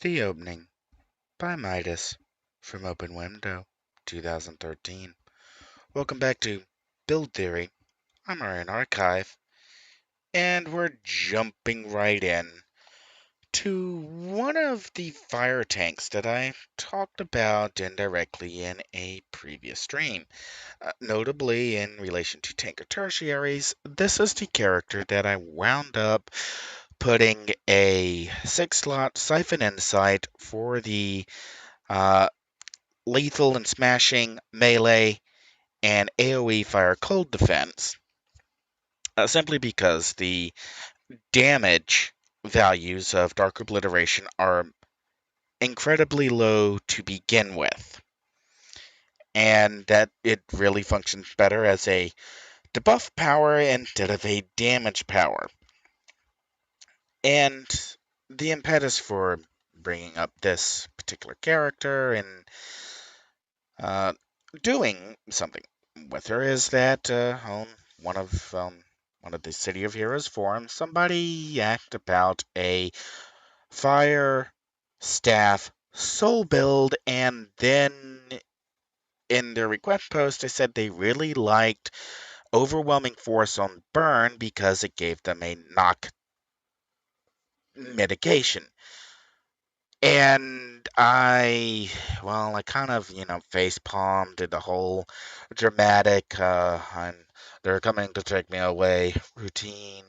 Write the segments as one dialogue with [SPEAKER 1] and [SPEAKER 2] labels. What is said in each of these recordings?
[SPEAKER 1] The Opening by Midas from Open Window 2013. Welcome back to Build Theory. I'm Aurian Archive, and we're jumping right in to one of the fire tanks that I talked about indirectly in a previous stream. Notably, in relation to tanker tertiaries, this is the character that I wound up putting a 6-slot Siphon Insight for the uh, lethal and smashing melee and AoE fire cold defense, simply because the damage values of Dark Obliteration are incredibly low to begin with, and that it really functions better as a debuff power instead of a damage power. And the impetus for bringing up this particular character and uh, doing something with her is that on one of the City of Heroes forums, somebody asked about a fire staff soul build, and then in their request post, they said they really liked overwhelming force on burn because it gave them a knock mitigation. And I kind of, face palmed, did the whole dramatic, they're coming to take me away routine.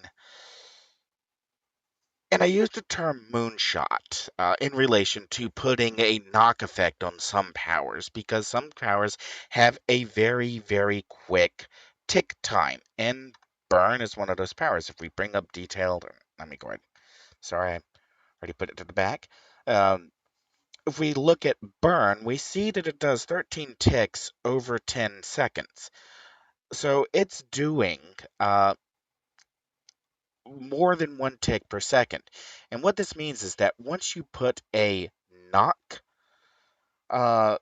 [SPEAKER 1] And I used the term moonshot in relation to putting a knock effect on some powers, because some powers have a very, very quick tick time. And burn is one of those powers. If we bring up detailed, let me go ahead. Sorry, I already put it to the back. Um, if we look at burn, we see that it does 13 ticks over 10 seconds. So it's doing more than one tick per second. And what this means is that once you put a knock, uh,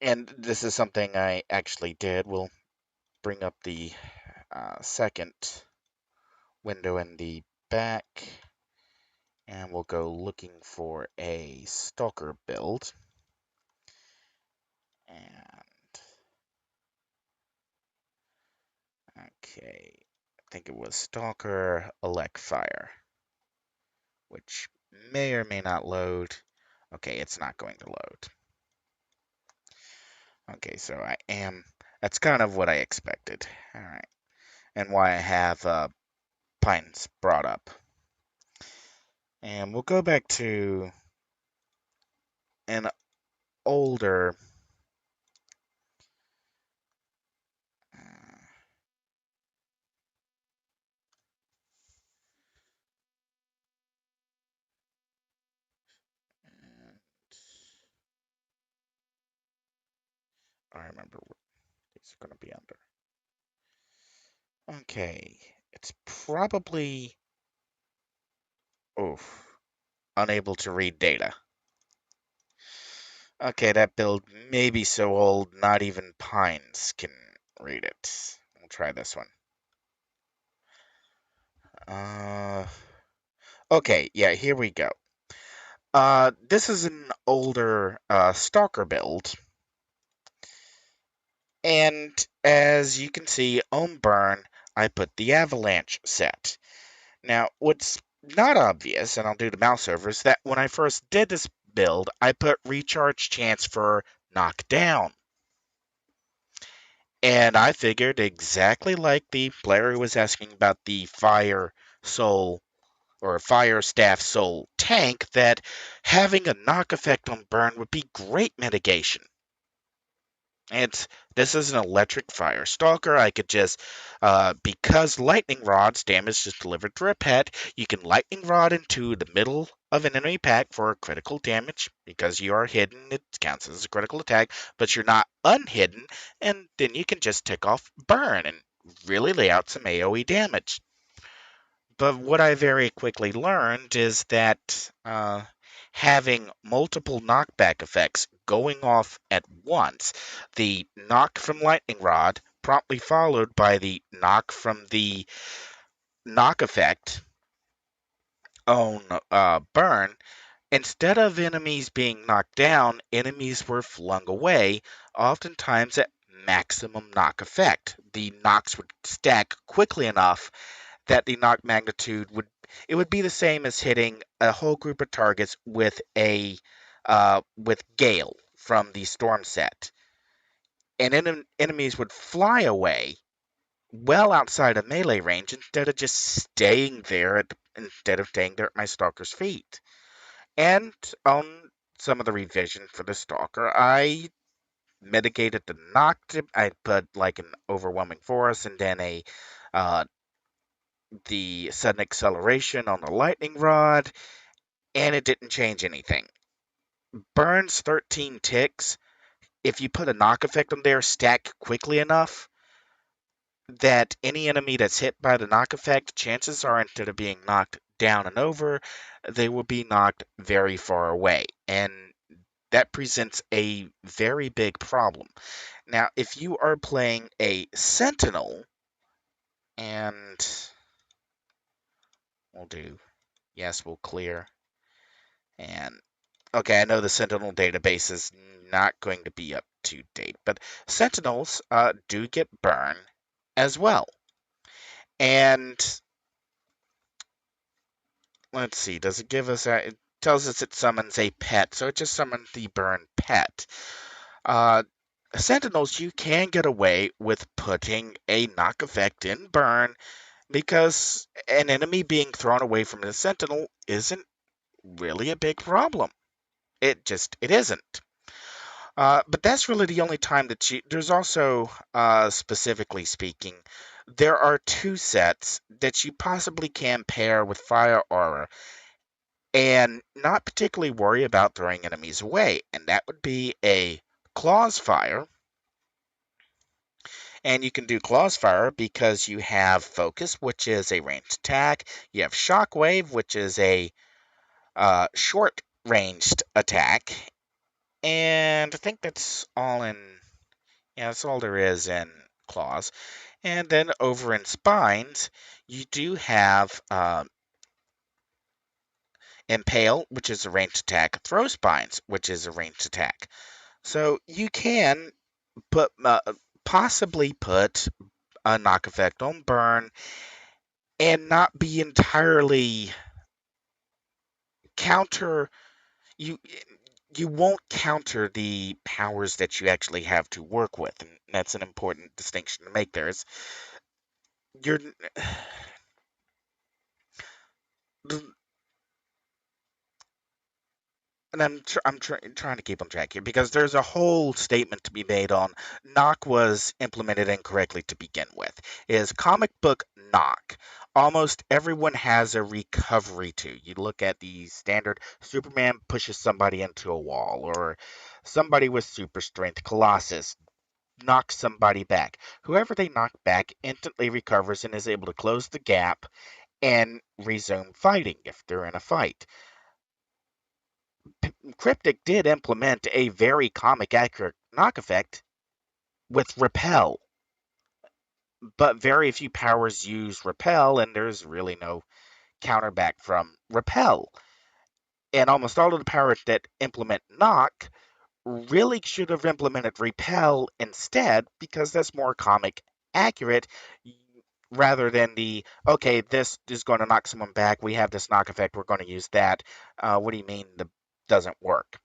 [SPEAKER 1] and this is something I actually did, we'll bring up the second window in the back, and we'll go looking for a stalker build. And okay, I think it was Stalker Elect Fire, which may or may not load. Okay, it's not going to load. Okay, so that's kind of what I expected. All right, and why I have Pines brought up. And we'll go back to an older. Uh, I remember what these are going to be under. Okay, it's probably. Oof, unable to read data. Okay, that build may be so old, not even Pines can read it. We'll try this one. Uh, okay, yeah, here we go. This is an older Stalker build, and as you can see on Burn, I put the Avalanche set. Now, what's not obvious, and I'll do the mouse over, is that when I first did this build, I put Recharge Chance for Knockdown. And I figured exactly like the player who was asking about the Fire Soul or Fire Staff Soul tank, that having a knock effect on burn would be great mitigation. This is an electric fire stalker. I could just, because lightning rods damage is delivered through a pet, you can lightning rod into the middle of an enemy pack for critical damage. Because you are hidden, it counts as a critical attack, but you're not unhidden, and then you can just tick off burn and really lay out some AoE damage. But what I very quickly learned is that having multiple knockback effects going off at once, the knock from Lightning Rod, promptly followed by the knock from the knock effect, on Burn, instead of enemies being knocked down, enemies were flung away, oftentimes at maximum knock effect. The knocks would stack quickly enough that the knock magnitude would be the same as hitting a whole group of targets with Gale from the Storm set. And enemies would fly away well outside of melee range instead of staying there at my stalker's feet. And on some of the revision for the stalker, I mitigated the knock. I put like an overwhelming force and then a the sudden acceleration on the lightning rod, and it didn't change anything. Burns 13 ticks. If you put a knock effect on there, stack quickly enough that any enemy that's hit by the knock effect, chances are instead of being knocked down and over, they will be knocked very far away. And that presents a very big problem. Now, if you are playing a Sentinel, and we'll do, yes, we'll clear. And okay, I know the Sentinel database is not going to be up to date, but Sentinels do get burn as well. And let's see, does it give us a? It tells us it summons a pet, so it just summoned the burn pet. Uh, Sentinels, you can get away with putting a knock effect in burn because an enemy being thrown away from the Sentinel isn't really a big problem. It isn't. But that's really the only time that there's also, specifically speaking, there are two sets that you possibly can pair with Fire Aura and not particularly worry about throwing enemies away, and that would be a Claws Fire. And you can do Claws Fire because you have Focus, which is a ranged attack. You have Shockwave, which is a short ranged attack. And I think that's all in. Yeah, that's all there is in Claws. And then over in Spines, you do have Impale, which is a ranged attack, Throw Spines, which is a ranged attack. So you can put possibly put a knock effect on Burn and not be entirely counter you you won't counter the powers that you actually have to work with, and that's an important distinction to make there is you're and trying to keep on track here because there's a whole statement to be made on knock was implemented incorrectly to begin with. Is comic book knock. Almost everyone has a recovery to. You look at the standard Superman pushes somebody into a wall, or somebody with super strength, Colossus knocks somebody back. Whoever they knock back instantly recovers and is able to close the gap and resume fighting if they're in a fight. Cryptic did implement a very comic accurate knock effect with Repel, but very few powers use Repel, and there's really no counterback from Repel. And almost all of the powers that implement Knock really should have implemented Repel instead, because that's more comic accurate rather than okay, this is going to knock someone back. We have this knock effect. We're going to use that. What do you mean the doesn't work?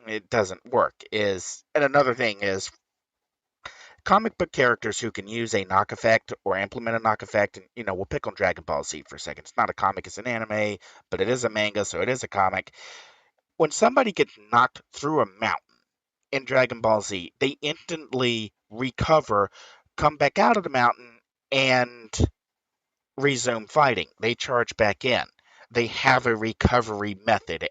[SPEAKER 1] It doesn't work and another thing is comic book characters who can use a knock effect or implement a knock effect, and we'll pick on Dragon Ball Z for a second. It's not a comic, it's an anime, but it is a manga, so it is a comic. When somebody gets knocked through a mountain in Dragon Ball Z, they instantly recover, come back out of the mountain, and resume fighting. They charge back in. They have a recovery method,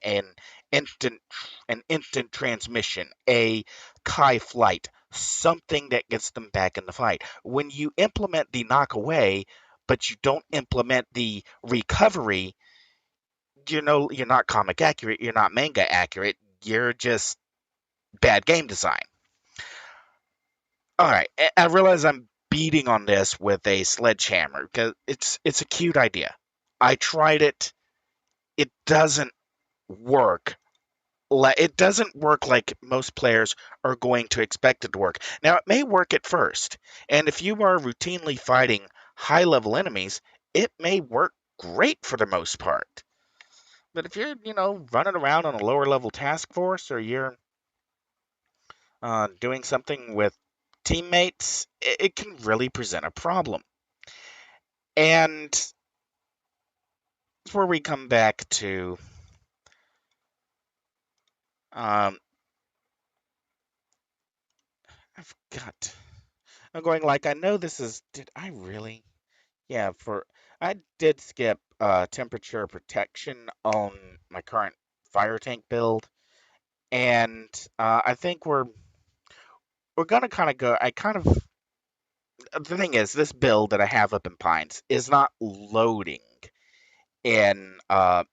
[SPEAKER 1] instant an instant transmission, a Kai flight, something that gets them back in the fight. When you implement the knock away, but you don't implement the recovery, you're not comic accurate, you're not manga accurate, you're just bad game design. All right, I realize I'm beating on this with a sledgehammer because it's a cute idea. I tried it. it doesn't work. It doesn't work like most players are going to expect it to work. Now, it may work at first, and if you are routinely fighting high level enemies, it may work great for the most part. But if you're, running around on a lower level task force, or you're doing something with teammates, it can really present a problem. And that's where we come back to um, I've got. I'm going like I know this is. Did I really? Yeah, I did skip temperature protection on my current fire tank build, and I think we're gonna kind of go. I kind of The thing is, this build that I have up in Pines is not loading in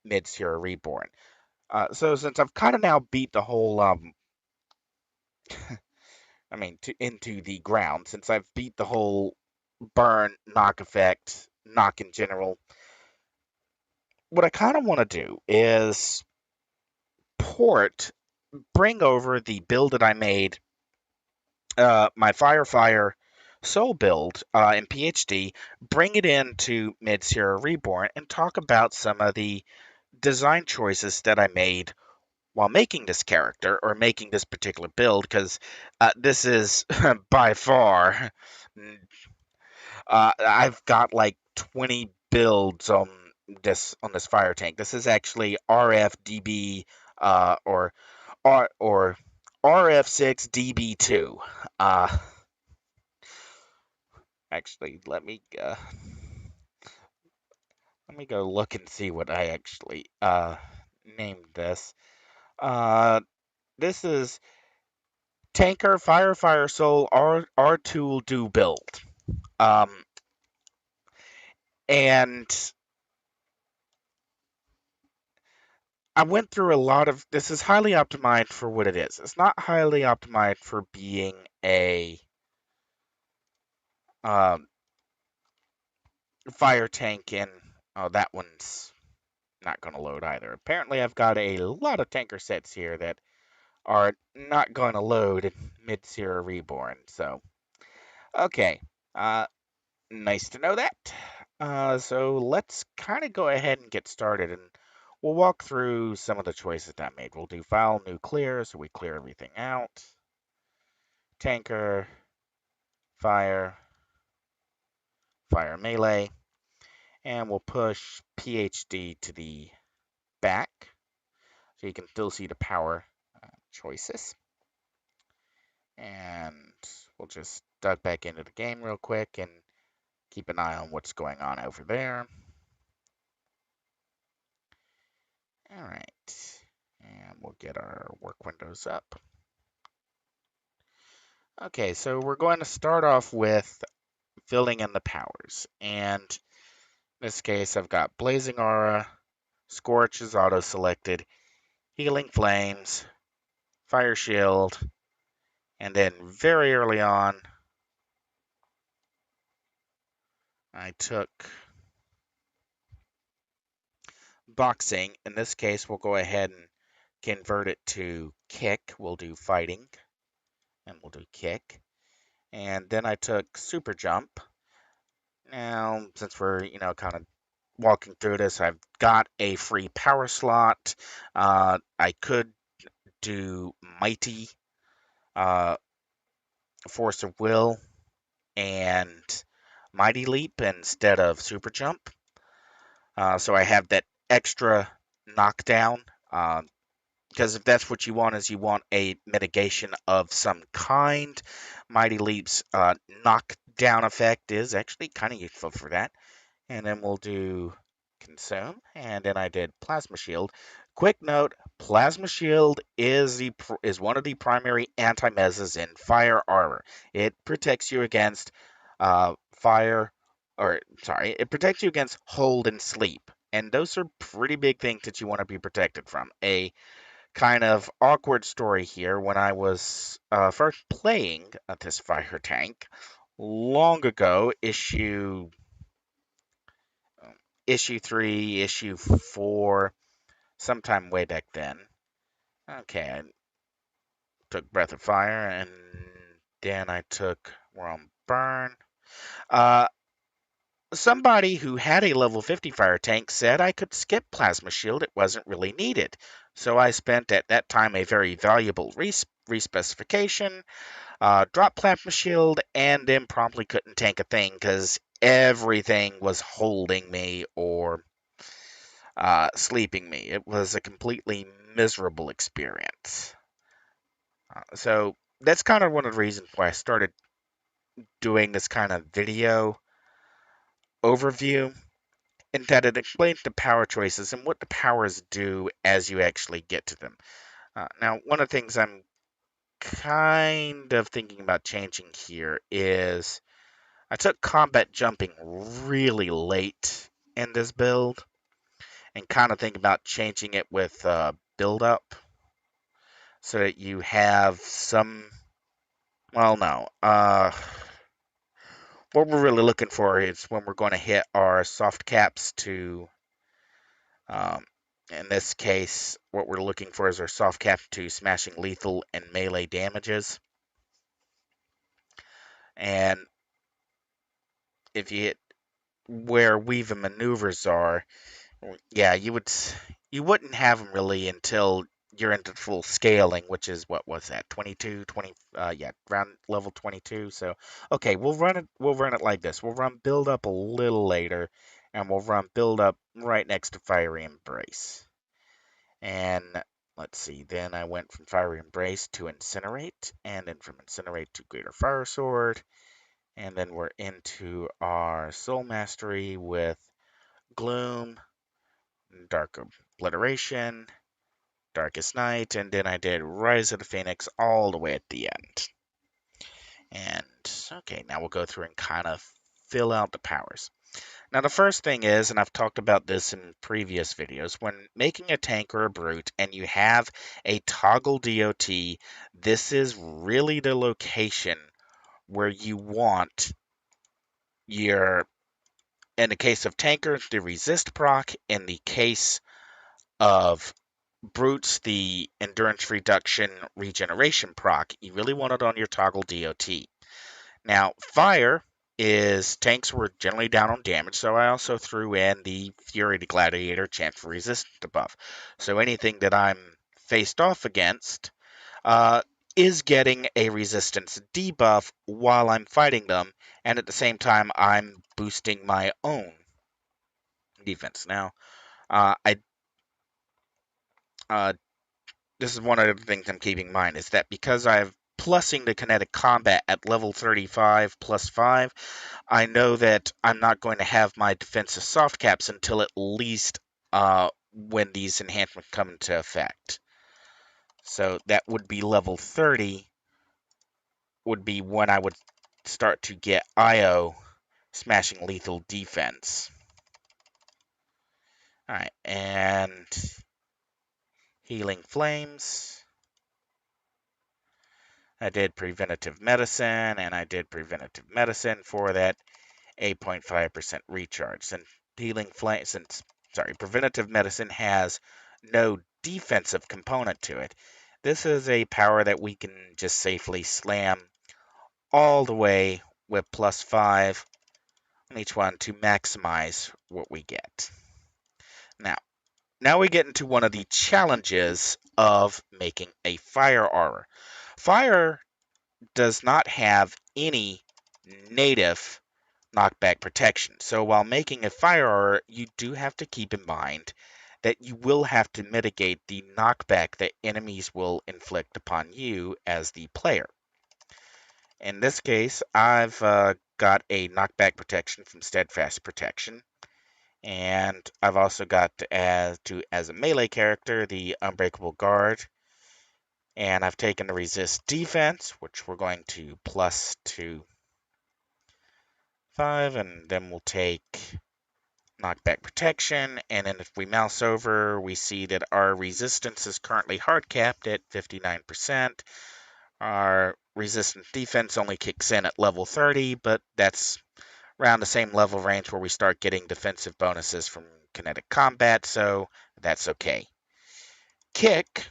[SPEAKER 1] Mid-Sierra Reborn. So since I've kind of now beat the whole, into the ground, since I've beat the whole burn, knock effect, knock in general, what I kind of want to do is port, bring over the build that I made, my Fire Soul build in PhD, bring it into Mid-Sierra Reborn, and talk about some of the design choices that I made while making this character or making this particular build, because this is by far, I've got like 20 builds on this fire tank. This is actually RFDB or RF6DB2. Uh, actually, let me go look and see what I actually named this. Uh, this is Tanker Fire Soul R Tool Do Build. Um, and I went through a lot of this is highly optimized for what it is. It's not highly optimized for being a um, fire tank, and oh, that one's not going to load either. Apparently, I've got a lot of tanker sets here that are not going to load in Mid-Sierra Reborn. So, okay, uh, nice to know that. So let's kind of go ahead and get started, and we'll walk through some of the choices that I made. We'll do file new clear, so we clear everything out. Tanker, fire, fire melee, and we'll push PhD to the back so you can still see the power choices. And we'll just duck back into the game real quick and keep an eye on what's going on over there. All right, and we'll get our work windows up. Okay, so we're going to start off with filling in the powers. And in this case, I've got Blazing Aura, Scorch is auto-selected, Healing Flames, Fire Shield, and then very early on, I took Boxing. In this case, we'll go ahead and convert it to Kick. We'll do Fighting, and we'll do Kick. And then I took Super Jump. Now, since we're, kind of walking through this, I've got a free power slot. I could do Mighty, uh, Force of Will, and Mighty Leap instead of Super Jump. So I have that extra knockdown. Because if that's what you want, is you want a mitigation of some kind, Mighty Leap's knockdown effect is actually kind of useful for that. And then we'll do Consume, and then I did Plasma Shield. Quick note: Plasma Shield is one of the primary anti-mezzas in Fire Armor. It protects you against fire, or sorry, it protects you against hold and sleep, and those are pretty big things that you want to be protected from. A kind of awkward story here: when I was first playing this fire tank long ago, issue 3, issue 4. sometime way back then. Okay, I took Breath of Fire, and then I took we're on Burn. Uh, Somebody who had a level 50 fire tank said I could skip Plasma Shield, it wasn't really needed. So I spent at that time a very valuable respecification, dropped Plasma Shield, and then promptly couldn't tank a thing because everything was holding me or sleeping me. It was a completely miserable experience. So that's kind of one of the reasons why I started doing this kind of video overview, in that it explains the power choices and what the powers do as you actually get to them. Now, one of the things I'm kind of thinking about changing here is I took combat jumping really late in this build and kind of think about changing it with build up so that you have some. Well, no. What we're really looking for is when we're going to hit our soft caps to, um, in this case, what we're looking for is our soft cap to smashing lethal and melee damages. And if you hit where weave and maneuvers are, yeah, you wouldn't have them really until you're into full scaling, which is what was that 22, 20, yeah, around level 22. So okay, we'll run it like this. We'll run build up a little later, and we'll run build up right next to Fiery Embrace. And let's see, then I went from Fiery Embrace to Incinerate, and then from Incinerate to Greater Fire Sword, and then we're into our Soul Mastery with Gloom, Dark Obliteration, Darkest Night, and then I did Rise of the Phoenix all the way at the end. And okay, now we'll go through and kind of fill out the powers. Now, the first thing is, and I've talked about this in previous videos, when making a tank or a brute and you have a toggle DOT, this is really the location where you want your, in the case of tankers, the resist proc, in the case of brutes, the endurance reduction regeneration proc. You really want it on your toggle DOT. Now, fire is tanks were generally down on damage, so I also threw in the Fury the Gladiator chance for resistance debuff. So anything that I'm faced off against uh, is getting a resistance debuff while I'm fighting them, and at the same time I'm boosting my own defense. Now, I this is one of the things I'm keeping in mind is that because I've plussing the kinetic combat at level 35 plus 5, I know that I'm not going to have my defensive soft caps until at least when these enhancements come into effect. So that would be level 30 would be when I would start to get IO smashing lethal defense. Alright, and healing flames. I did preventative medicine, and I did preventative medicine for that 8.5% recharge. Since preventative medicine has no defensive component to it, this is a power that we can just safely slam all the way with +5 on each one to maximize what we get. Now we get into one of the challenges of making a fire aura. Fire does not have any native knockback protection. So while making a fire aura, you do have to keep in mind that you will have to mitigate the knockback that enemies will inflict upon you as the player. In this case, I've got a knockback protection from Steadfast Protection, and I've also got as a melee character the Unbreakable Guard, and I've taken the Resist Defense, which we're going to plus to 5, and then we'll take knockback protection, and then if we mouse over, we see that our resistance is currently hard capped at 59%. Our resistance defense only kicks in at level 30, but that's around the same level range where we start getting defensive bonuses from kinetic combat, so that's okay. Kick.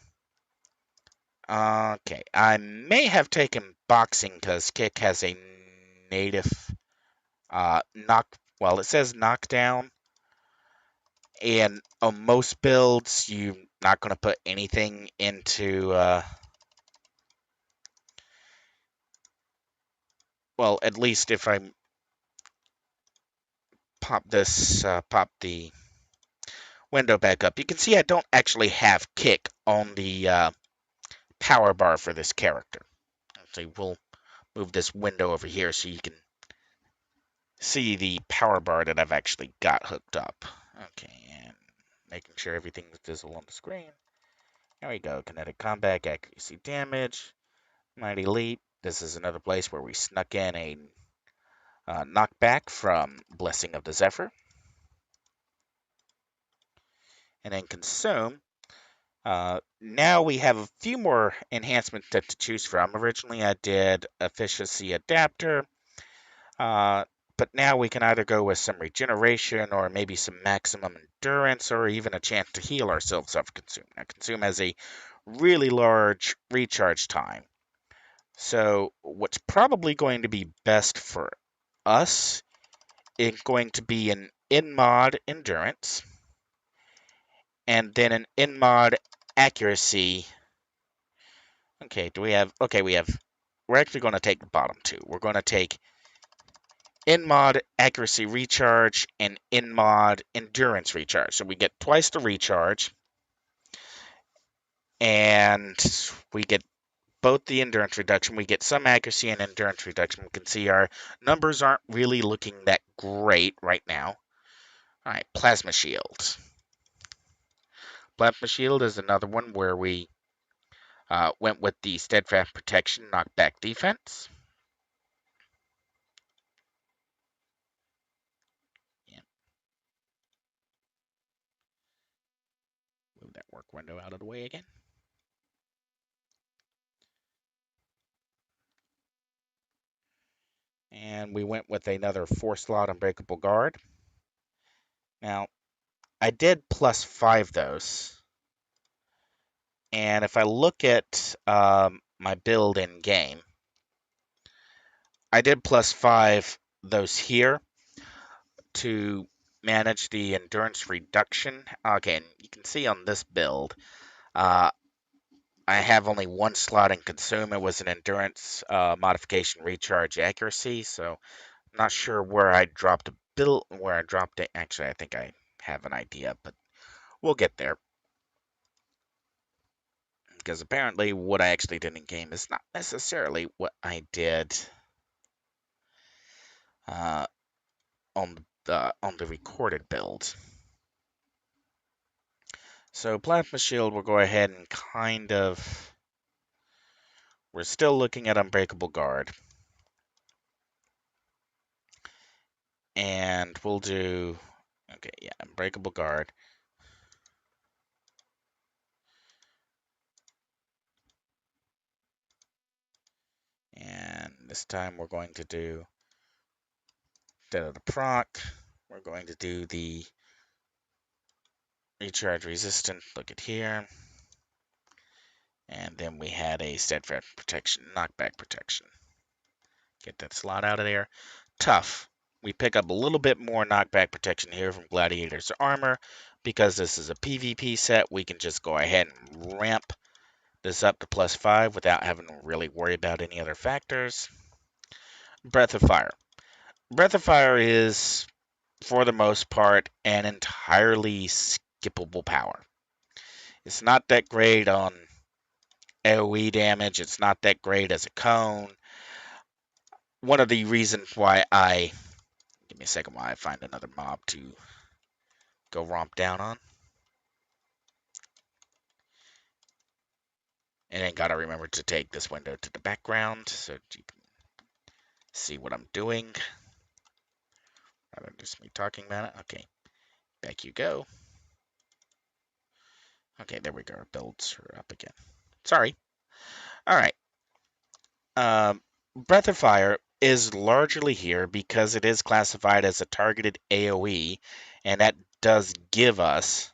[SPEAKER 1] Okay, I may have taken boxing because kick has a native knock. Well, it says knockdown, and on most builds, you're not going to put anything into. Well, at least if I pop the window back up, you can see I don't actually have kick on the power bar for this character. So we'll move this window over here so you can see the power bar that I've actually got hooked up. Okay, and making sure everything's visible on the screen. There we go. Kinetic combat, accuracy damage, mighty leap. This is another place where we snuck in a knockback from Blessing of the Zephyr. And then consume. Now we have a few more enhancements to choose from. Originally I did efficiency adapter, but now we can either go with some regeneration or maybe some maximum endurance or even a chance to heal ourselves off Consume. Now Consume has a really large recharge time. So what's probably going to be best for us is going to be an in-mod endurance and then an in-mod accuracy. Okay, we're actually going to take the bottom two. We're going to take in-mod accuracy recharge and in-mod endurance recharge. So we get twice the recharge, and we get both the endurance reduction. We get some accuracy and endurance reduction. We can see our numbers aren't really looking that great right now. All right, Plasma Shield. Plasma Shield is another one where we went with the Steadfast Protection knockback defense. Yeah. Move that work window out of the way again. And we went with another 4-slot Unbreakable Guard. Now, I did +5 those. And if I look at my build in game, I did +5 those here to manage the endurance reduction. Okay, and you can see on this build, I have only 1 slot in Consume. It was an endurance modification recharge accuracy, so I'm not sure where I dropped it. Actually, I think I have an idea, but we'll get there. Because apparently what I actually did in game is not necessarily what I did on the recorded build. So Plasma Shield, we'll go ahead and we're still looking at Unbreakable Guard. And we'll do, okay, yeah, Unbreakable Guard. And this time we're going to do, instead of the proc, we're going to do the recharge resistant. Look at here. And then we had a steadfast protection, knockback protection. Get that slot out of there. Tough. We pick up a little bit more knockback protection here from Gladiator's Armor. Because this is a PvP set, we can just go ahead and ramp this up to +5 without having to really worry about any other factors. Breath of Fire. Breath of Fire is, for the most part, an entirely skippable power. It's not that great on AoE damage. It's not that great as a cone. One of the reasons why give me a second while I find another mob to go romp down on. And then gotta remember to take this window to the background so you can see what I'm doing. Rather than just me talking about it. Okay, back you go. Okay, there we go. Our builds are up again. Sorry. All right. Breath of Fire is largely here because it is classified as a targeted AoE, and that does give us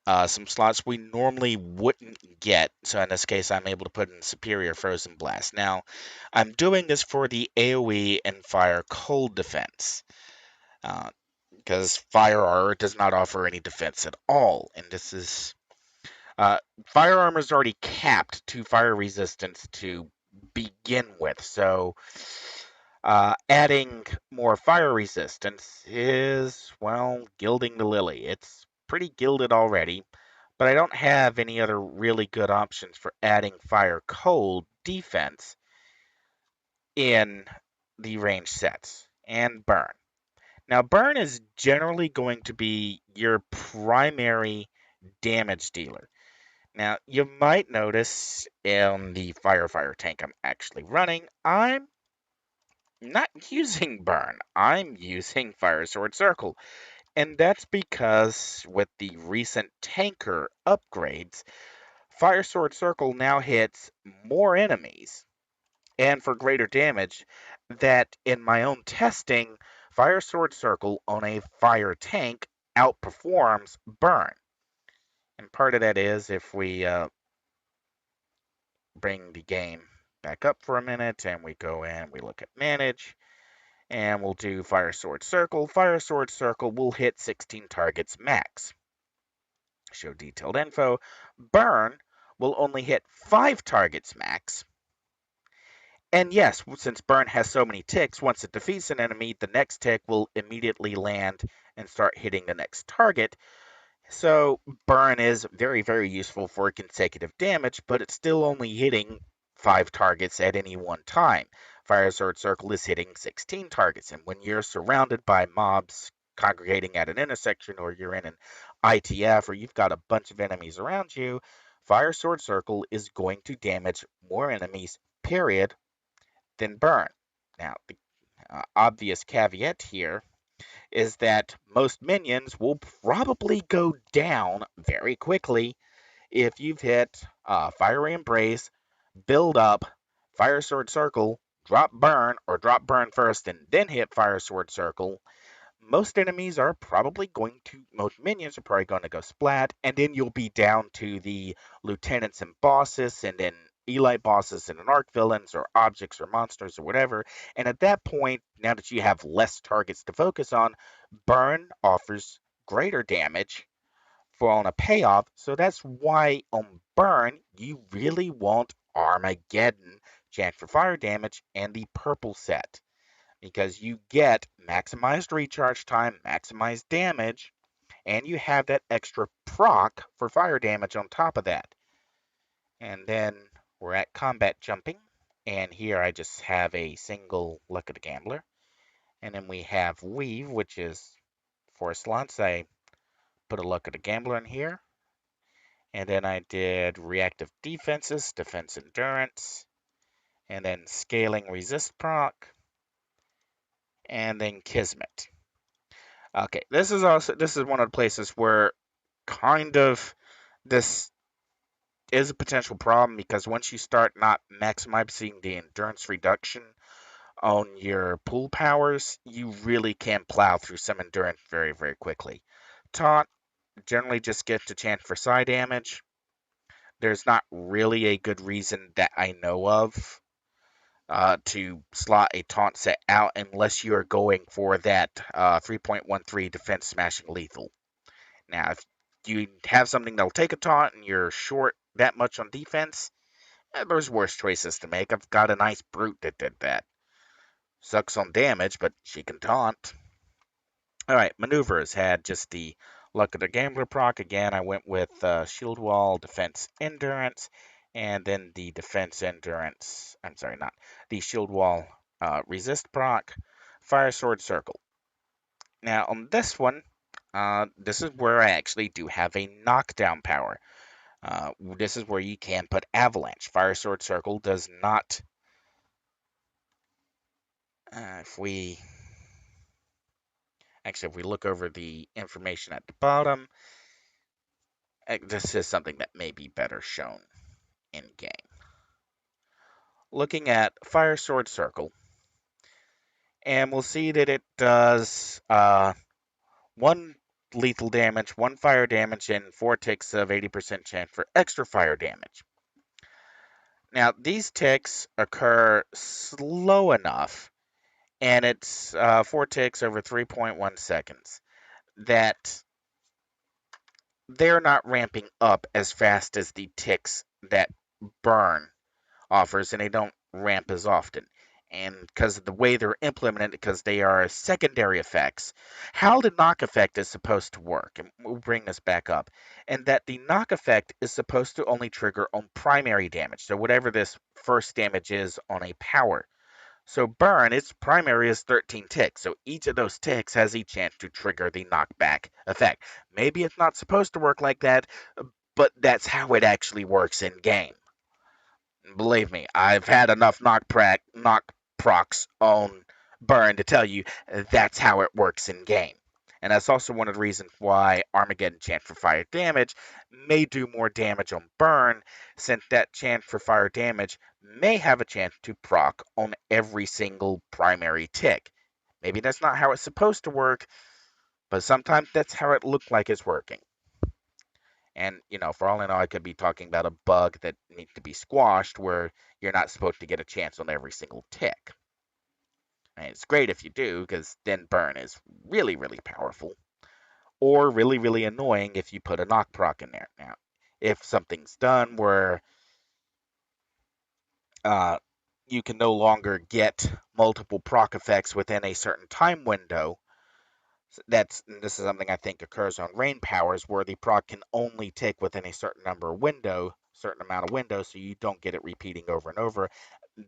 [SPEAKER 1] some slots we normally wouldn't get. So in this case, I'm able to put in Superior Frozen Blast. Now, I'm doing this for the AoE and Fire Cold defense, because Fire Armor does not offer any defense at all, and this is uh, Fire Armor is already capped to fire resistance to begin with, so adding more fire resistance is, well, gilding the lily. It's pretty gilded already, but I don't have any other really good options for adding fire cold defense in the range sets. And burn. Now, burn is generally going to be your primary damage dealer. Now, you might notice in the fire tank I'm actually running, I'm not using burn. I'm using Fire Sword Circle. And that's because with the recent tanker upgrades, Fire Sword Circle now hits more enemies and for greater damage. That in my own testing, Fire Sword Circle on a fire tank outperforms burn. And part of that is if we bring the game back up for a minute and we go in, we look at manage, and we'll do Fire Sword Circle. Fire Sword Circle will hit 16 targets max. Show detailed info. Burn will only hit 5 targets max. And yes, since Burn has so many ticks, once it defeats an enemy, the next tick will immediately land and start hitting the next target. So burn is very, very useful for consecutive damage, but it's still only hitting 5 targets at any one time. Fire Sword Circle is hitting 16 targets, and when you're surrounded by mobs congregating at an intersection, or you're in an ITF, or you've got a bunch of enemies around you, Fire Sword Circle is going to damage more enemies, period, than burn. Now, the obvious caveat here is that most minions will probably go down very quickly if you've hit Fiery Embrace, build up, Fire Sword Circle, drop Burn, or drop Burn first and then hit Fire Sword Circle. Most minions are probably going to go splat, and then you'll be down to the lieutenants and bosses, and then elite bosses and arc villains, or objects or monsters or whatever. And at that point, now that you have less targets to focus on, Burn offers greater damage for on a payoff. So that's why on Burn, you really want Armageddon, chance for fire damage, and the purple set because you get maximized recharge time, maximized damage, and you have that extra proc for fire damage on top of that. And then we're at combat jumping, and here I just have a single Luck of the Gambler. And then we have Weave, which is 4 slots. I put a Luck of the Gambler in here. And then I did reactive defenses, defense endurance, and then scaling resist proc, and then Kismet. Okay, this is one of the places where kind of this is a potential problem because once you start not maximizing the endurance reduction on your pool powers, you really can plow through some endurance very, very quickly. Taunt generally just gets a chance for side damage. There's not really a good reason that I know of to slot a taunt set out unless you are going for that 3.13 defense smashing lethal. Now, if you have something that'll take a taunt and you're short that much on defense, there's worse choices to make. I've got a nice brute that did that. Sucks on damage, but she can taunt. Alright, maneuvers had just the luck of the gambler proc. Again, I went with shield wall, defense endurance, and then the defense endurance. I'm sorry, not the shield wall resist proc, fire sword circle. Now, on this one, this is where I actually do have a knockdown power. This is where you can put Avalanche. Fire Sword Circle does not. If we look over the information at the bottom, this is something that may be better shown in game. Looking at Fire Sword Circle, and we'll see that it does one lethal damage, 1 fire damage, and 4 ticks of 80% chance for extra fire damage. Now, these ticks occur slow enough, and it's 4 ticks over 3.1 seconds, that they're not ramping up as fast as the ticks that burn offers, and they don't ramp as often. And because of the way they're implemented, because they are secondary effects, how the knock effect is supposed to work, and we'll bring this back up, and that the knock effect is supposed to only trigger on primary damage, so whatever this first damage is on a power. So burn, its primary is 13 ticks, so each of those ticks has a chance to trigger the knockback effect. Maybe it's not supposed to work like that, but that's how it actually works in game. Believe me, I've had enough knock procs on burn to tell you that's how it works in game. And that's also one of the reasons why Armageddon chance for fire damage may do more damage on burn, since that chance for fire damage may have a chance to proc on every single primary tick. Maybe that's not how it's supposed to work, but sometimes that's how it looked like it's working. And, for all I know, I could be talking about a bug that needs to be squashed where you're not supposed to get a chance on every single tick. And it's great if you do, because then burn is really, really powerful. Or really, really annoying if you put a knock proc in there. Now, if something's done where you can no longer get multiple proc effects within a certain time window, this is something I think occurs on rain powers, where the proc can only take within a certain certain amount of windows, so you don't get it repeating over and over.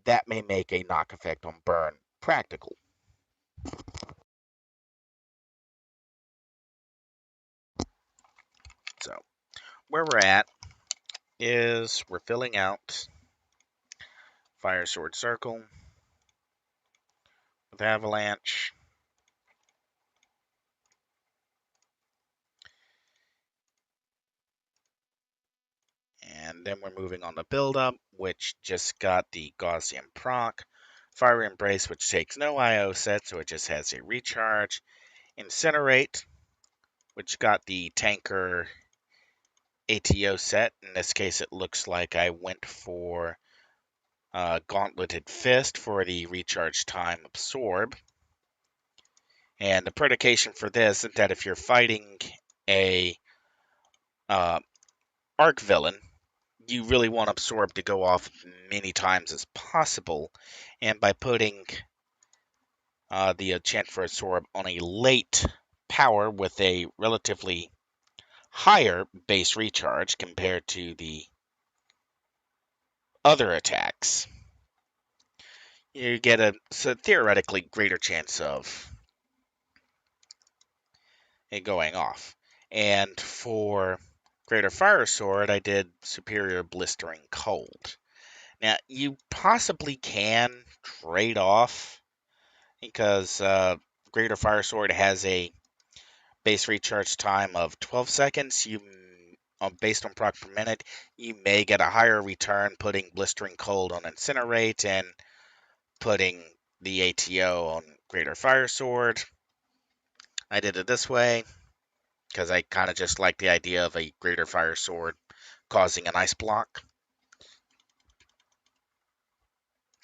[SPEAKER 1] That may make a knock effect on burn practical. So where we're at is we're filling out Fire Sword Circle with Avalanche. And then we're moving on to Build Up, which just got the Gaussian proc. Fire Embrace, which takes no IO set, so it just has a recharge. Incinerate, which got the Tanker ATO set. In this case, it looks like I went for Gauntleted Fist for the recharge time absorb. And the predication for this is that if you're fighting a arc villain, you really want absorb to go off many times as possible. And by putting the chance for absorb on a late power with a relatively higher base recharge compared to the other attacks, you get a theoretically greater chance of it going off. And for Greater Fire Sword, I did Superior Blistering Cold. Now, you possibly can trade off, because Greater Fire Sword has a base recharge time of 12 seconds. Based on proc per minute, you may get a higher return putting Blistering Cold on Incinerate and putting the ATO on Greater Fire Sword. I did it this way because I kind of just like the idea of a Greater Fire Sword causing an ice block.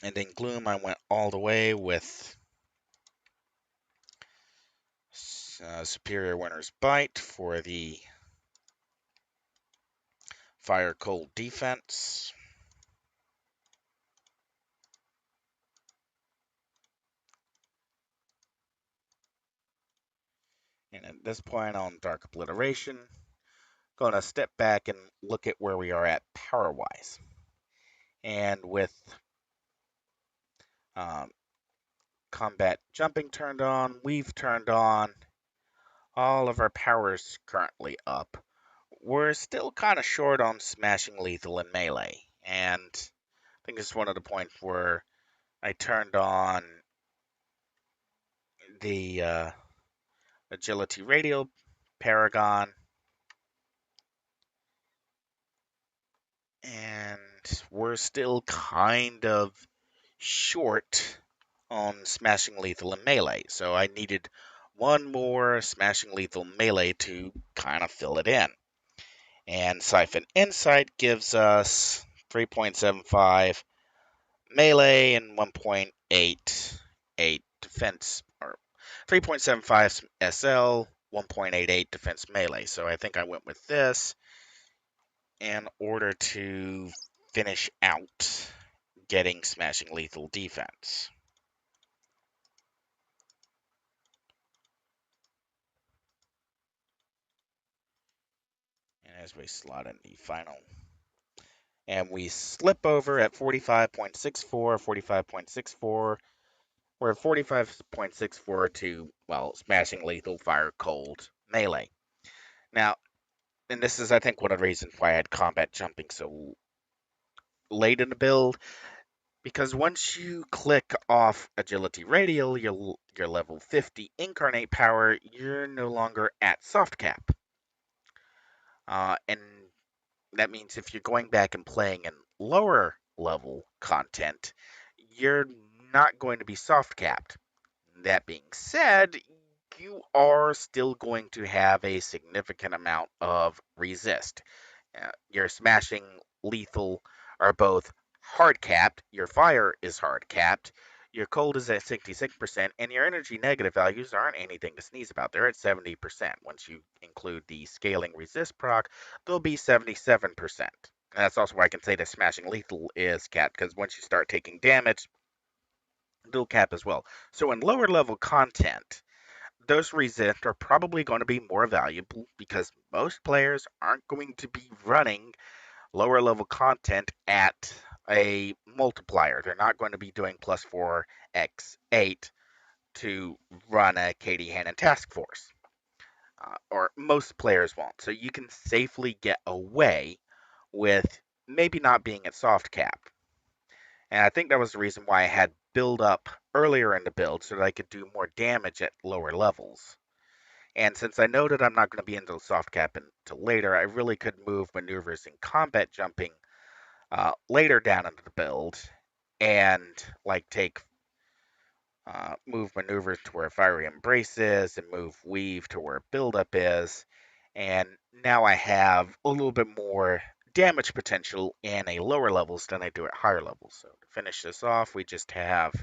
[SPEAKER 1] And in Gloom, I went all the way with Superior Winter's Bite for the Fire Cold defense. And at this point on Dark Obliteration, going to step back and look at where we are at power-wise. And with combat jumping turned on, we've turned on, all of our powers currently up. We're still kind of short on smashing lethal and melee. And I think it's one of the points where I turned on the Agility Radial Paragon, and we're still kind of short on smashing lethal and melee. So I needed one more Smashing Lethal melee to kind of fill it in. And Siphon Insight gives us 3.75 melee and 1.88 defense, or 3.75 SL, 1.88 defense melee. So I think I went with this in order to finish out getting Smashing Lethal defense. And as we slot in the final, and we slip over at 45.64, 45.64. We're at 45.64 to, well, Smashing Lethal, Fire Cold, Melee. Now, and this is, I think, one of the reasons why I had combat jumping so late in the build, because once you click off Agility Radial, your level 50 Incarnate Power, you're no longer at soft cap. And that means if you're going back and playing in lower level content, you're not going to be soft capped. That being said, you are still going to have a significant amount of resist. Your smashing lethal are both hard capped, your fire is hard capped, your cold is at 66%, and your energy negative values aren't anything to sneeze about. They're at 70%. Once you include the scaling resist proc, they'll be 77%. And that's also why I can say that smashing lethal is capped, because once you start taking damage, they'll cap as well. So in lower level content, those resist are probably going to be more valuable because most players aren't going to be running lower level content at a multiplier. They're not going to be doing plus 4x8 to run a KD Hand and Task Force. Or most players won't. So you can safely get away with maybe not being at soft cap. And I think that was the reason why I had build up earlier in the build so that I could do more damage at lower levels. And since I know that I'm not going to be into the soft cap until later, I really could move maneuvers and combat jumping later down into the build and like take move maneuvers to where fiery embrace is and move weave to where buildup is. And now I have a little bit more damage potential in a lower levels than I do at higher levels. So to finish this off, we just have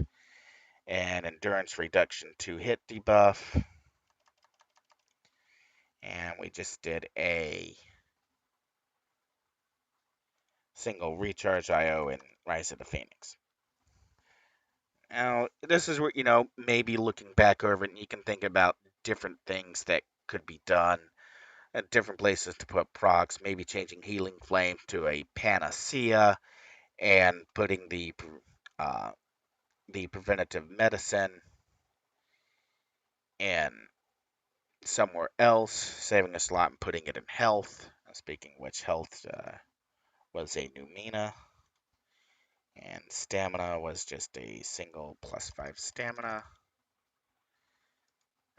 [SPEAKER 1] an endurance reduction to hit debuff. And we just did a single recharge IO in Rise of the Phoenix. Now, this is where, maybe looking back over it, and you can think about different things that could be done at different places to put procs, maybe changing Healing Flame to a Panacea and putting the preventative medicine in somewhere else, saving a slot and putting it in health. Speaking of which, health was a new Mina. And stamina was just a single +5 stamina.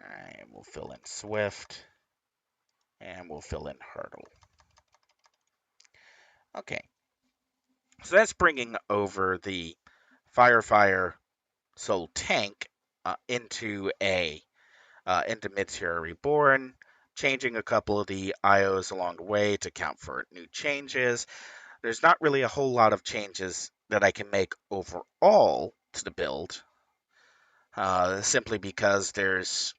[SPEAKER 1] Alright, we'll fill in Swift. And we'll fill in Hurdle. Okay. So that's bringing over the Fire Soul Tank into Mid-Tier Reborn, changing a couple of the IOs along the way to account for new changes. There's not really a whole lot of changes that I can make overall to the build, simply because there's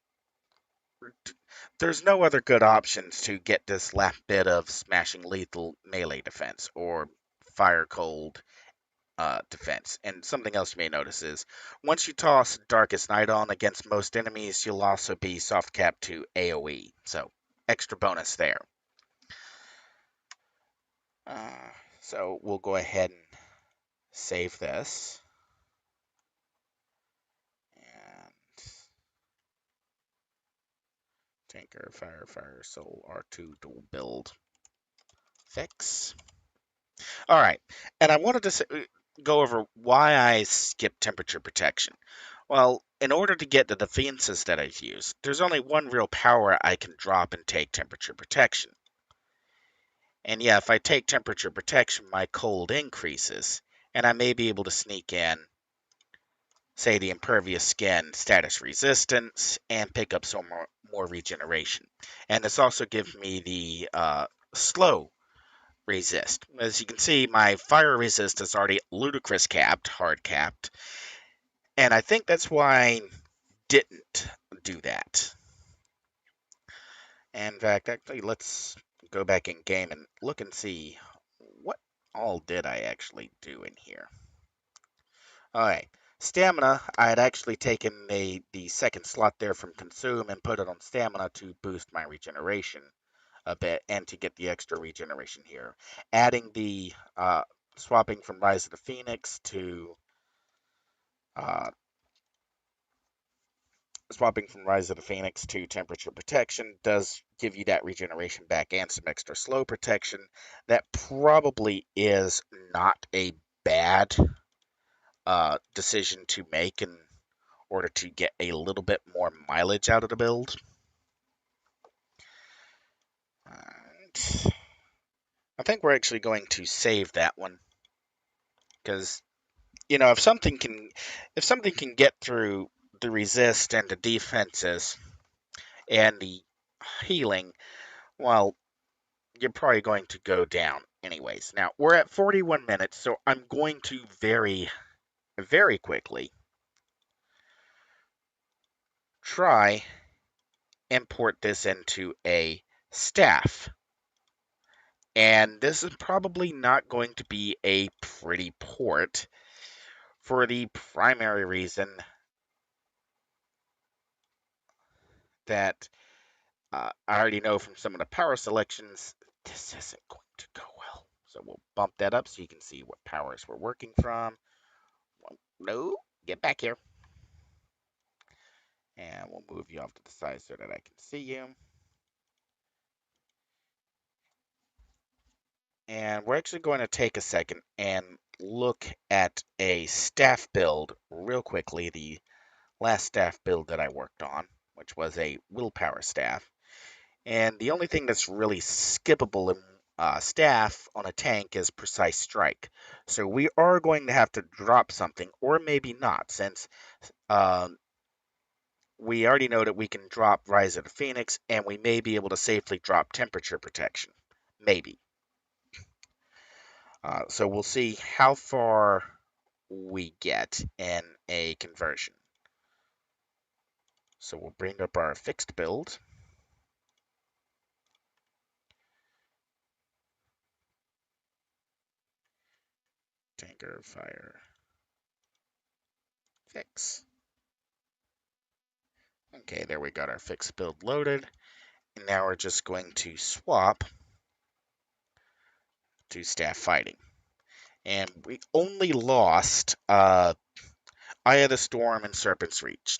[SPEAKER 1] no other good options to get this last bit of smashing lethal melee defense or fire cold defense. And something else you may notice is once you toss Darkest Night on against most enemies, you'll also be soft capped to AoE. So extra bonus there. So we'll go ahead and save this. And Tanker, Fire, Soul, R2 dual build. Fix. All right. And I wanted to go over why I skipped temperature protection. Well, in order to get the defenses that I've used, there's only one real power I can drop and take temperature protection. And yeah, if I take temperature protection, my cold increases, and I may be able to sneak in say, the impervious skin status resistance and pick up some more regeneration. And this also gives me the slow resist. As you can see, my fire resist is already ludicrous capped, hard capped, and I think that's why I didn't do that. And in fact, actually, let's go back in game and look and see what all did I actually do in here. Alright, stamina, I had actually taken the second slot there from consume and put it on stamina to boost my regeneration a bit and to get the extra regeneration here. Adding the swapping from Rise of the Phoenix to uh, temperature protection does give you that regeneration back and some extra slow protection. That probably is not a bad decision to make in order to get a little bit more mileage out of the build. And I think we're actually going to save that one because if something can get through the resist and the defenses and the healing, well, you're probably going to go down anyways. Now, we're at 41 minutes, so I'm going to very, very quickly try import this into a staff. And this is probably not going to be a pretty port for the primary reason that I already know from some of the power selections, this isn't going to go well. So we'll bump that up so you can see what powers we're working from. Well, no, get back here. And we'll move you off to the side so that I can see you. And we're actually going to take a second and look at a staff build real quickly. The last staff build that I worked on, which was a willpower staff. And the only thing that's really skippable in staff on a tank is precise strike. So we are going to have to drop something, or maybe not, since we already know that we can drop Rise of the Phoenix, and we may be able to safely drop temperature protection. Maybe. So we'll see how far we get in a conversion. So we'll bring up our fixed build. Tanker, fire, fix. Okay, there we got our fixed build loaded. And now we're just going to swap to staff fighting. And we only lost Eye of the Storm and Serpent's Reach.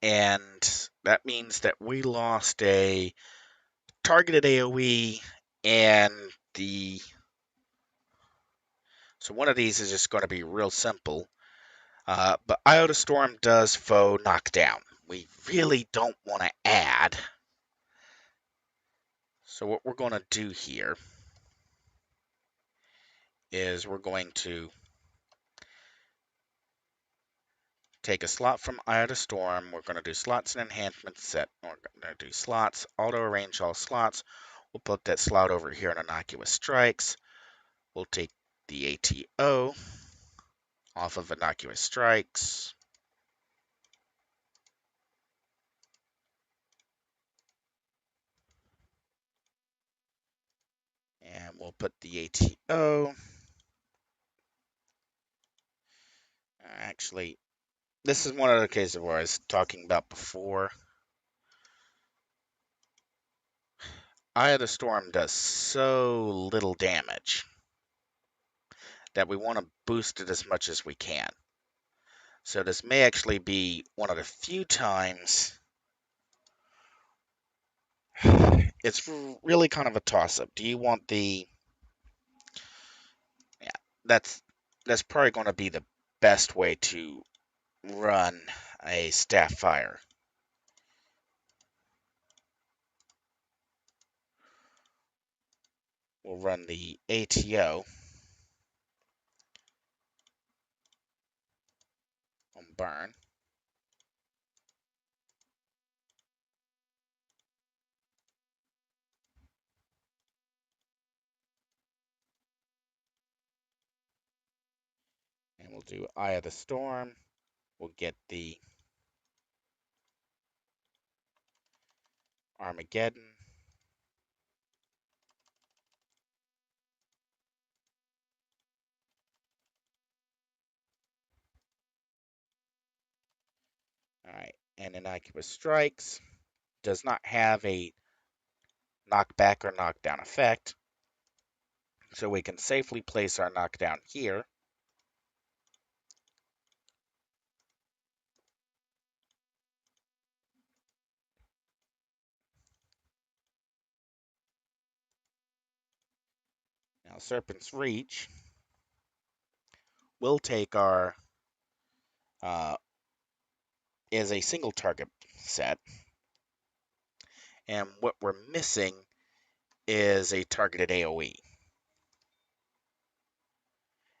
[SPEAKER 1] And that means that we lost a targeted AoE and the... So one of these is just going to be real simple. But Eye of the Storm does foe knockdown. We really don't want to add. So what we're going to do here is we're going to take a slot from Eye of the Storm. We're going to do slots and enhancements set. We're going to do slots, auto arrange all slots. We'll put that slot over here in innocuous strikes. We'll take the ATO off of innocuous strikes. And we'll put the ATO. Actually, this is one of the cases where I was talking about before. Eye of the Storm does so little damage that we want to boost it as much as we can. So this may actually be one of the few times it's really kind of a toss-up. Do you want the... Yeah, that's probably going to be the best way to run a staff fire. We'll run the ATO. burn. And we'll do Eye of the Storm. We'll get the Armageddon. Alright, and Innocuous Strikes does not have a knockback or knockdown effect, so we can safely place our knockdown here. Now, Serpent's Reach will take our is a single target set, and what we're missing is a targeted AoE.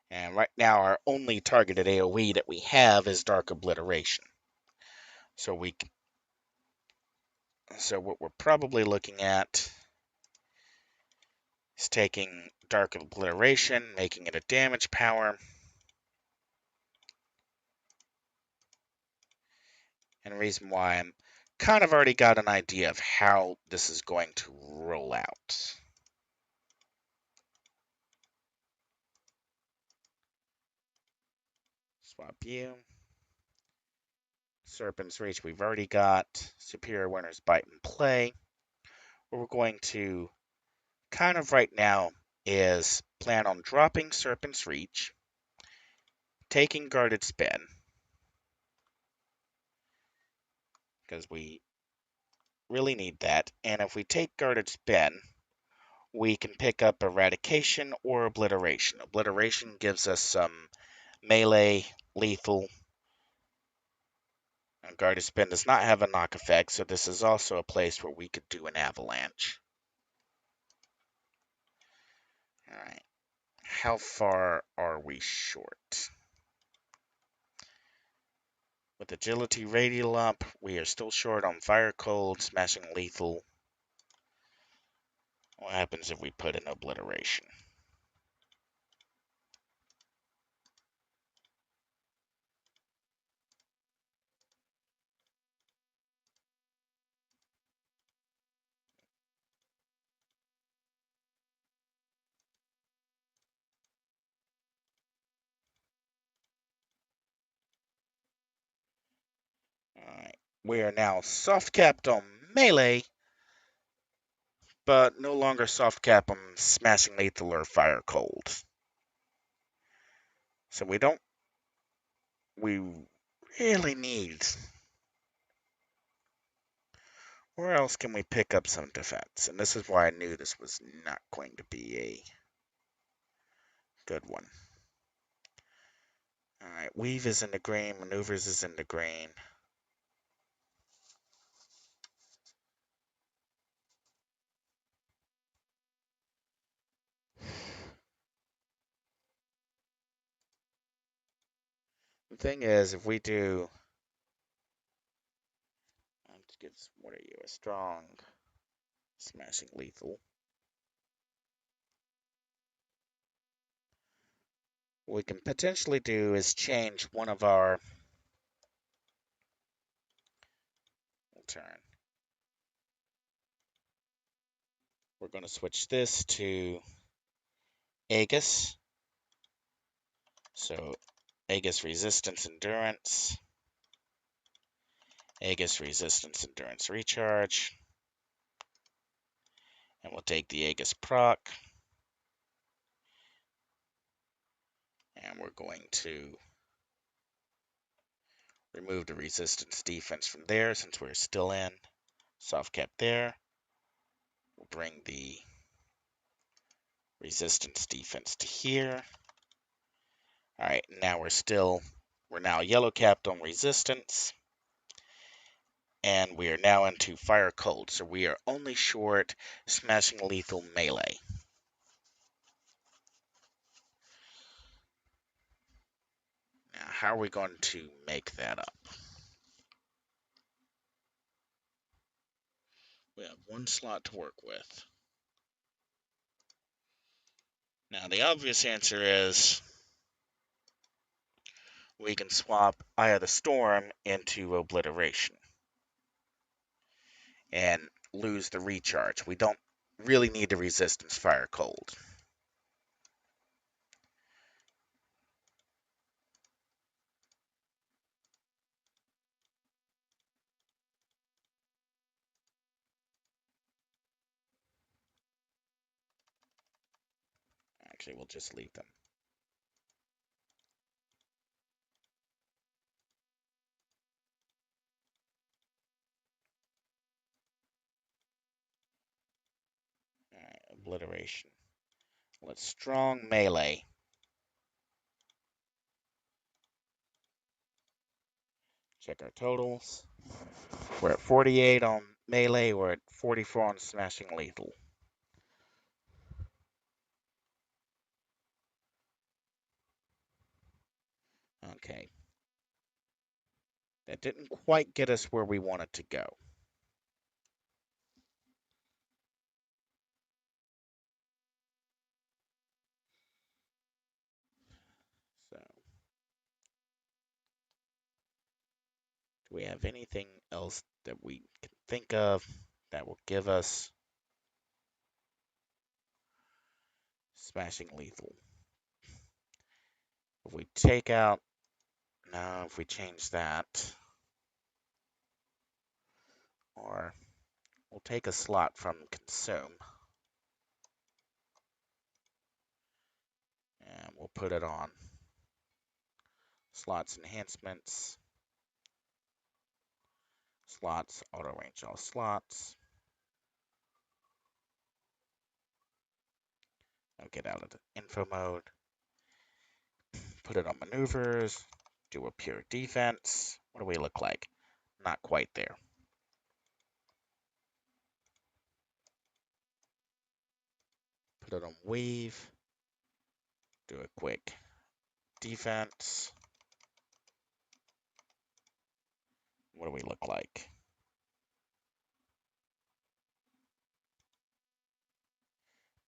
[SPEAKER 1] And right now, our only targeted AoE that we have is Dark Obliteration. So what we're probably looking at is taking Dark Obliteration, making it a damage power, and the reason why I'm kind of already got an idea of how this is going to roll out. Swap you. Serpent's Reach, we've already got Superior Winner's Bite in play. What we're going to kind of right now is plan on dropping Serpent's Reach, taking Guarded Spin, because we really need that, and if we take Guarded Spin, we can pick up Eradication or Obliteration. Obliteration gives us some melee, lethal. And Guarded Spin does not have a knock effect, so this is also a place where we could do an Avalanche. Alright, how far are we short? With Agility Radial up, we are still short on Fire Cold, Smashing Lethal. What happens if we put in Obliteration? Alright, we are now soft capped on melee, but no longer soft cap on Smashing Lethal or Fire Cold. So we really need. Where else can we pick up some defense? And this is why I knew this was not going to be a good one. Alright, Weave is in the green, Maneuvers is in the green. The thing is, if we do, let's get, what are you, a strong Smashing Lethal. What we can potentially do is change one of our, we'll turn. We're going to switch this to Aegis. So Aegis Resistance Endurance. Aegis Resistance Endurance Recharge. And we'll take the Aegis proc. And we're going to remove the resistance defense from there since we're still in. Soft cap there. We'll bring the resistance defense to here. Alright, now we're now yellow capped on resistance. And we are now into Fire Cold, so we are only short Smashing Lethal melee. Now, how are we going to make that up? We have one slot to work with. Now, the obvious answer is we can swap Eye of the Storm into Obliteration and lose the recharge. We don't really need the resistance fire cold. Actually, we'll just leave them. Alright, Obliteration. Let's strong melee. Check our totals. We're at 48 on melee. We're at 44 on smashing lethal. Okay. That didn't quite get us where we wanted to go. So, do we have anything else that we can think of that will give us smashing lethal? If we take out, no, if we change that, or we'll take a slot from consume, and we'll put it on slots enhancements, slots, auto range all slots. I'll get out of the info mode, put it on maneuvers, do a pure defense. What do we look like? Not quite there. Put it on weave, do a quick defense. What do we look like?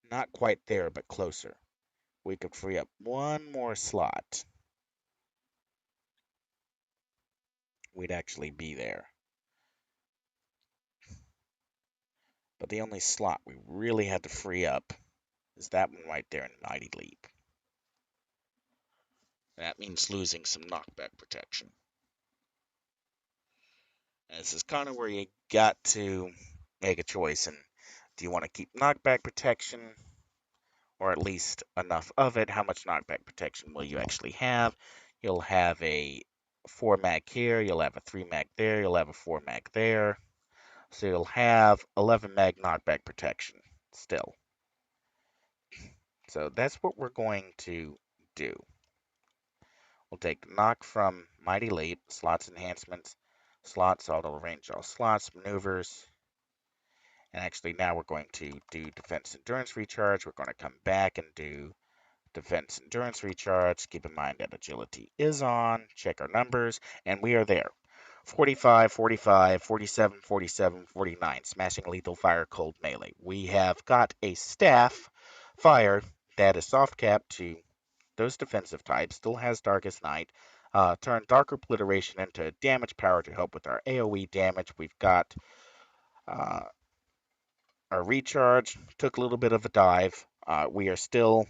[SPEAKER 1] Not quite there, but closer. We could free up one more slot. We'd actually be there. But the only slot we really had to free up is that one right there in Mighty Leap. That means losing some knockback protection. And this is kind of where you got to make a choice. And do you want to keep knockback protection, or at least enough of it? How much knockback protection will you actually have? You'll have a 4 mag here, you'll have a 3 mag there, you'll have a 4 mag there. So you'll have 11 mag knockback protection still. So that's what we're going to do. We'll take knock from Mighty Leap, slots enhancements, slots, auto range all slots, maneuvers. And actually now we're going to do defense endurance recharge. We're going to come back and do defense endurance recharge. Keep in mind that agility is on. Check our numbers, and we are there. 45, 45, 47, 47, 49. Smashing lethal fire cold melee. We have got a staff fire that is soft capped to those defensive types. Still has Darkest Night. Turn Dark Obliteration into damage power to help with our AoE damage. We've got our recharge. Took a little bit of a dive. We are still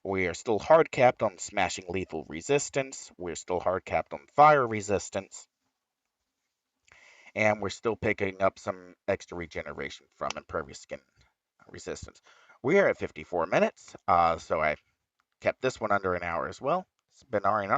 [SPEAKER 1] hard capped on smashing lethal resistance. We're still hard capped on fire resistance. And we're still picking up some extra regeneration from impervious skin resistance. We are at 54 minutes, so I kept this one under an hour as well. It's been Aurian.